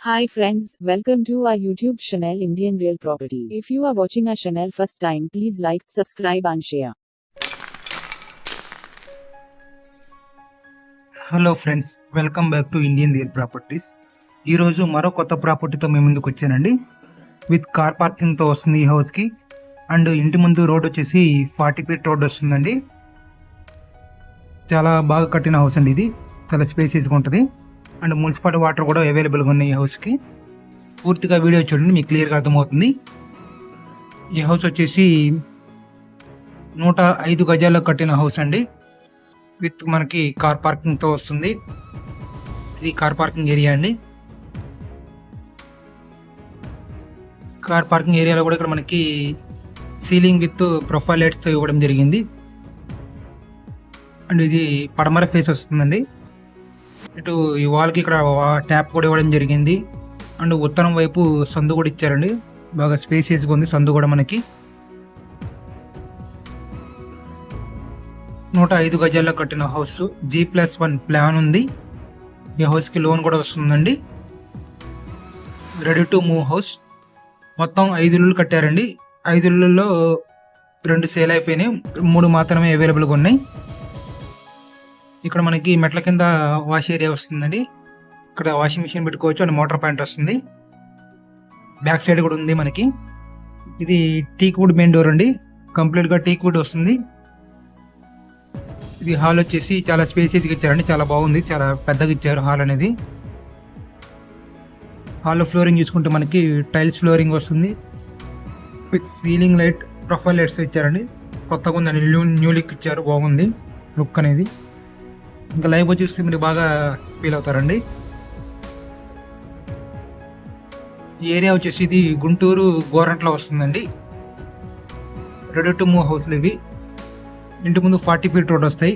Hi friends, welcome to our YouTube channel Indian Real Properties. If you are watching our channel first time, please like, subscribe and share. Hello friends, welcome back to Indian real properties. ఈరోజు మరో కొత్త ప్రాపర్టీతో మేము ముందుకు వచ్చానండి. With car పార్కింగ్తో వస్తుంది ఈ హౌస్కి. And ఇంటి ముందు రోడ్ వచ్చేసి 40 ఫీట్ రోడ్ వస్తుందండి. చాలా బాగా కట్టిన హౌస్ అండి ఇది. చాలా స్పేసియస్గా ఉంటుంది. అండ్ మున్సిపాలిటీ వాటర్ కూడా అవైలబుల్గా ఉన్నాయి ఈ హౌస్కి. పూర్తిగా వీడియో చూడండి, మీకు క్లియర్గా అర్థమవుతుంది. ఈ హౌస్ వచ్చేసి 105 గజాల్లో కట్టిన హౌస్ అండి. విత్ మనకి కార్ పార్కింగ్తో వస్తుంది. ఇది కార్ పార్కింగ్ ఏరియా అండి. కార్ పార్కింగ్ ఏరియాలో కూడా ఇక్కడ మనకి సీలింగ్ విత్ ప్రొఫైల్ లైట్స్తో ఇవ్వడం జరిగింది. అండ్ ఇది పడమర ఫేస్ వస్తుందండి. ఇటు ఈ వాల్కి ఇక్కడ ట్యాప్ కూడా ఇవ్వడం జరిగింది. అండ్ ఉత్తరం వైపు సందు కూడా ఇచ్చారండి. బాగా స్పేసియస్గా ఉంది సందు కూడా మనకి. 105 గజాల్లో కట్టిన హౌస్, G+1 ప్లాన్ ఉంది. ఈ హౌస్కి లోన్ కూడా వస్తుందండి. Ready to move house. మొత్తం 5 ఇళ్ళు కట్టారండి. 5 ఇళ్ళల్లో 2 సేల్ అయిపోయినాయి, 3 మాత్రమే అవైలబుల్గా ఉన్నాయి. ఇక్కడ మనకి మెట్ల కింద వాష్ ఏరియా వస్తుందండి. ఇక్కడ వాషింగ్ మిషన్ పెట్టుకోవచ్చు అండ్ మోటార్ పాయింట్ వస్తుంది. బ్యాక్ సైడ్ కూడా ఉంది మనకి. ఇది టీక్ వుడ్ మెయిన్ డోర్ అండి. కంప్లీట్గా టీక్ వుడ్ వస్తుంది. ఇది హాల్ వచ్చేసి చాలా స్పేసియస్గా ఇచ్చారండి. చాలా బాగుంది, చాలా పెద్దగా ఇచ్చారు హాల్ అనేది. హాల్లో ఫ్లోరింగ్ చూసుకుంటే మనకి టైల్స్ ఫ్లోరింగ్ వస్తుంది. With ceiling light, profile lights ఇచ్చారండి. కొత్తగా ఉందండి, న్యూ లుక్ ఇచ్చారు. బాగుంది లుక్ అనేది. ఇంకా లైవ్ చూస్తే మీరు బాగా ఫీల్ అవుతారండి. ఈ ఏరియా వచ్చేసి ఇది గుంటూరు గోరంట్లో వస్తుందండి. రెడీ టు మూవ్ హౌస్లు ఇవి. ఇంటి ముందు 40 ఫీట్ రోడ్ వస్తాయి.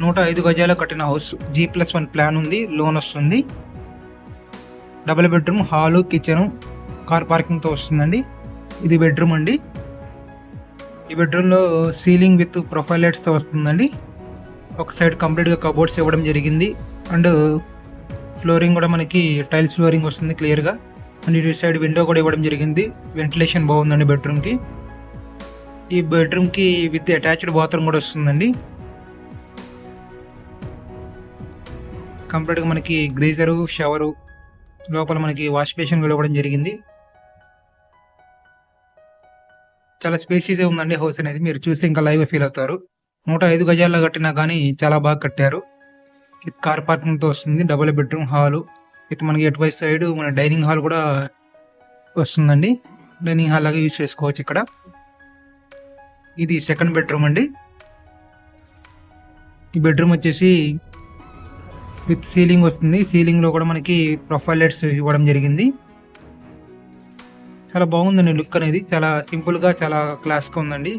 నూట 5 గజాలు కట్టిన హౌస్, G+1 ప్లాన్ ఉంది, లోన్ వస్తుంది. Double bedroom, hall, kitchen, car పార్కింగ్తో వస్తుందండి. ఇది బెడ్రూమ్ అండి. ఈ బెడ్రూమ్లో సీలింగ్ విత్ ప్రొఫైల్ లైట్స్తో వస్తుందండి. ఒక సైడ్ కంప్లీట్గా కబోర్డ్స్ ఇవ్వడం జరిగింది. అండ్ ఫ్లోరింగ్ కూడా మనకి టైల్స్ ఫ్లోరింగ్ వస్తుంది క్లియర్గా. అండ్ ఇటు సైడ్ విండో కూడా ఇవ్వడం జరిగింది. వెంటిలేషన్ బాగుందండి బెడ్రూమ్కి. ఈ బెడ్రూమ్కి విత్ అటాచ్డ్ బాత్రూమ్ కూడా వస్తుందండి. కంప్లీట్గా మనకి గ్రీజరు, షవరు, లోపల మనకి వాష్ బేసిన్ కూడా ఇవ్వడం జరిగింది. చాలా స్పేసీగా ఉందండి హౌస్ అనేది. మీరు చూస్తే ఇంకా లైవ్ ఫీల్ అవుతారు. 105 గజాల్లో కట్టినా కానీ చాలా బాగా కట్టారు. విత్ కార్ పార్కింగ్తో వస్తుంది. డబుల్ బెడ్రూమ్ హాలు విత్ మనకి ఎటువైపు సైడ్ మన డైనింగ్ హాల్ కూడా వస్తుందండి. డైనింగ్ హాల్ లాగా యూజ్ చేసుకోవచ్చు ఇక్కడ. ఇది సెకండ్ బెడ్రూమ్ అండి. ఈ బెడ్రూమ్ వచ్చేసి విత్ సీలింగ్ వస్తుంది. సీలింగ్లో కూడా మనకి ప్రొఫైల్ లైట్స్ ఇవ్వడం జరిగింది. చాలా బాగుందండి లుక్ అనేది. చాలా సింపుల్గా, చాలా క్లాస్గా ఉందండి.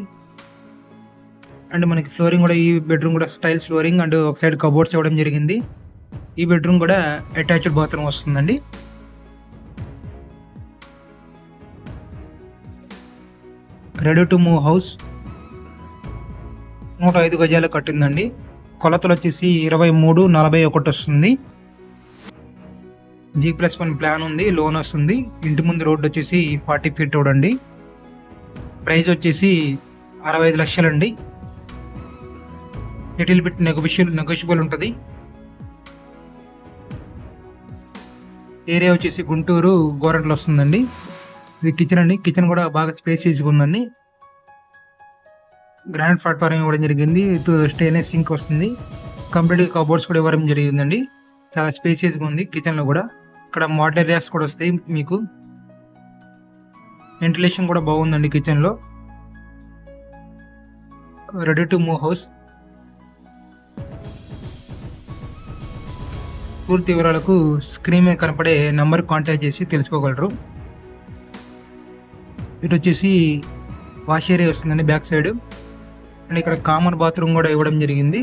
అండ్ మనకి ఫ్లోరింగ్ కూడా, ఈ బెడ్రూమ్ కూడా స్టైల్స్ ఫ్లోరింగ్ అండ్ ఒక సైడ్ కబోర్డ్స్ ఇవ్వడం జరిగింది. ఈ బెడ్రూమ్ కూడా అటాచ్డ్ బాత్రూమ్ వస్తుందండి. రెడీ టు మూవ్ హౌస్ 105 గజాలు కట్టిందండి. కొలతలు వచ్చేసి 23/41 వస్తుంది. G+1 ప్లాన్ ఉంది, లోన్ వస్తుంది. ఇంటి ముందు రోడ్ వచ్చేసి 40 ఫీట్ రోడ్ అండి. ప్రైస్ వచ్చేసి 65 లక్షలండి. లిటిల్ బిట్ నెగోషియబుల్ ఉంటుంది. ఏరియా వచ్చేసి గుంటూరు గోరంట్లో వస్తుందండి. ఇది కిచెన్ అండి. కిచెన్ కూడా బాగా స్పేసియస్గా ఉందండి. గ్రానైట్ ప్లాట్ఫారం ఇవ్వడం జరిగింది. ఇది స్టెయిన్లెస్ సింక్ వస్తుంది. కంప్లీట్గా కబోర్డ్స్ కూడా ఇవ్వడం జరిగిందండి. చాలా స్పేసియస్గా ఉంది కిచెన్లో కూడా. ఇక్కడ మోడల్ ఏరియాస్ కూడా వస్తాయి మీకు. వెంటిలేషన్ కూడా బాగుందండి కిచెన్లో. Ready to move house. పూర్తి వివరాలకు స్క్రీన్ మీద కనపడే నంబర్ కాంటాక్ట్ చేసి తెలుసుకోగలరు. ఇటు వచ్చేసి వాష్ ఏరియా వస్తుందండి బ్యాక్ సైడ్. అండ్ ఇక్కడ కామన్ బాత్రూమ్ కూడా ఇవ్వడం జరిగింది.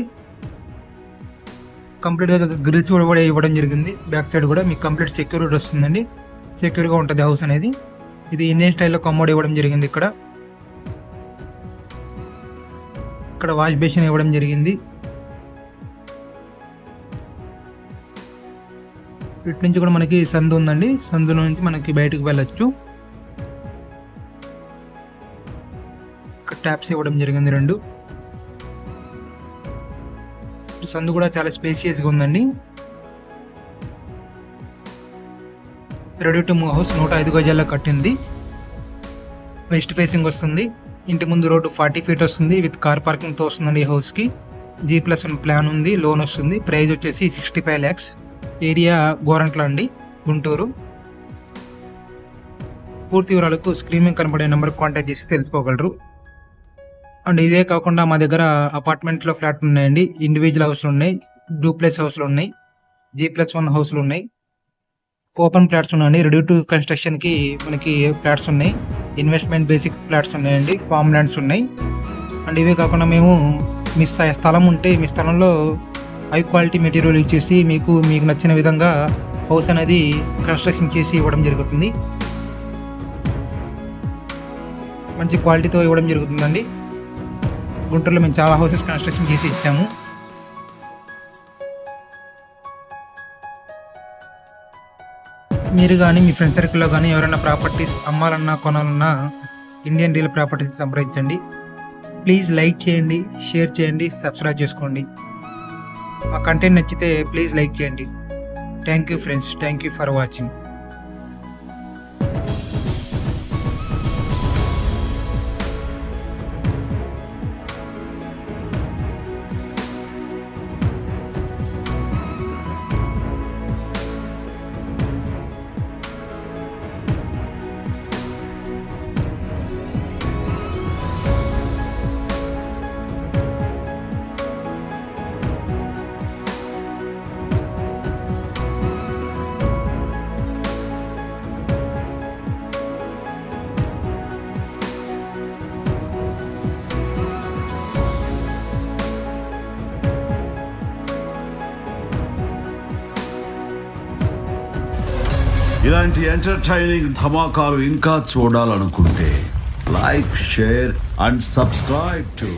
కంప్లీట్గా గ్రిల్స్ కూడా ఇవ్వడం జరిగింది. బ్యాక్ సైడ్ కూడా మీకు కంప్లీట్ సెక్యూరిటీ వస్తుందండి. సెక్యూర్గా ఉంటుంది హౌస్ అనేది. ఇది ఇండియన్ స్టైల్లో కమోడ్ ఇవ్వడం జరిగింది. ఇక్కడ వాష్ బేసిన్ ఇవ్వడం జరిగింది. ఇటు నుంచి కూడా మనకి సందు ఉందండి. సందులో నుంచి మనకి బయటకు వెళ్ళొచ్చు. ఇక్కడ ట్యాప్స్ ఇవ్వడం జరిగింది 2. సందు కూడా చాలా స్పేసియస్గా ఉందండి. రెడీ టు మూవ్ హౌస్ 105 గజాల్లో కట్టింది. వెస్ట్ ఫేసింగ్ వస్తుంది. ఇంటి ముందు రోడ్డు 40 ఫీట్ వస్తుంది. విత్ కార్ పార్కింగ్తో వస్తుందండి ఈ హౌస్కి. G+1 ప్లాన్ ఉంది. లోన్ వస్తుంది. ప్రైస్ వచ్చేసి 65 lakhs. ఏరియా గోరంట్ల అండి, గుంటూరు. పూర్తి వివరాలకు స్క్రీన్ మీద కనబడే నెంబర్కి కాంటాక్ట్ చేసి తెలుసుకోగలరు. అండ్ ఇదే కాకుండా మా దగ్గర అపార్ట్మెంట్లో ఫ్లాట్లు ఉన్నాయండి. ఇండివిజువల్ హౌస్లు ఉన్నాయి, డూప్లెక్స్ హౌస్లు ఉన్నాయి, G+1 హౌస్లు ఉన్నాయి, ఓపెన్ ఫ్లాట్స్ ఉన్నాయండి. రెడీ టు కన్స్ట్రక్షన్కి మనకి ఫ్లాట్స్ ఉన్నాయి. ఇన్వెస్ట్మెంట్ బేసిక్ ఫ్లాట్స్ ఉన్నాయండి. ఫామ్ ల్యాండ్స్ ఉన్నాయి. అండ్ ఇవే కాకుండా మేము మీ స్థలం ఉంటే మీ స్థలంలో హై క్వాలిటీ మెటీరియల్ ఇచ్చేసి మీకు నచ్చిన విధంగా హౌస్ అనేది కన్స్ట్రక్షన్ చేసి ఇవ్వడం జరుగుతుంది. మంచి క్వాలిటీతో ఇవ్వడం జరుగుతుందండి. గుంటూరులో మేము చాలా హౌసెస్ కన్స్ట్రక్షన్ చేసి ఇచ్చాము. మీరు కానీ మీ ఫ్రెండ్ సర్కిల్లో కానీ ఎవరైనా ప్రాపర్టీస్ అమ్మాలన్నా కొనాలన్నా ఇండియన్ రియల్ ప్రాపర్టీస్ సంప్రదించండి. ప్లీజ్ లైక్ చేయండి, షేర్ చేయండి, సబ్స్క్రైబ్ చేసుకోండి. మా కంటెంట్ నచ్చితే ప్లీజ్ లైక్ చేయండి. Thank you friends, thank you for watching. ఇలాంటి ఎంటర్టైనింగ్ ధమాకాలు ఇంకా చూడాలనుకుంటే like, share and subscribe to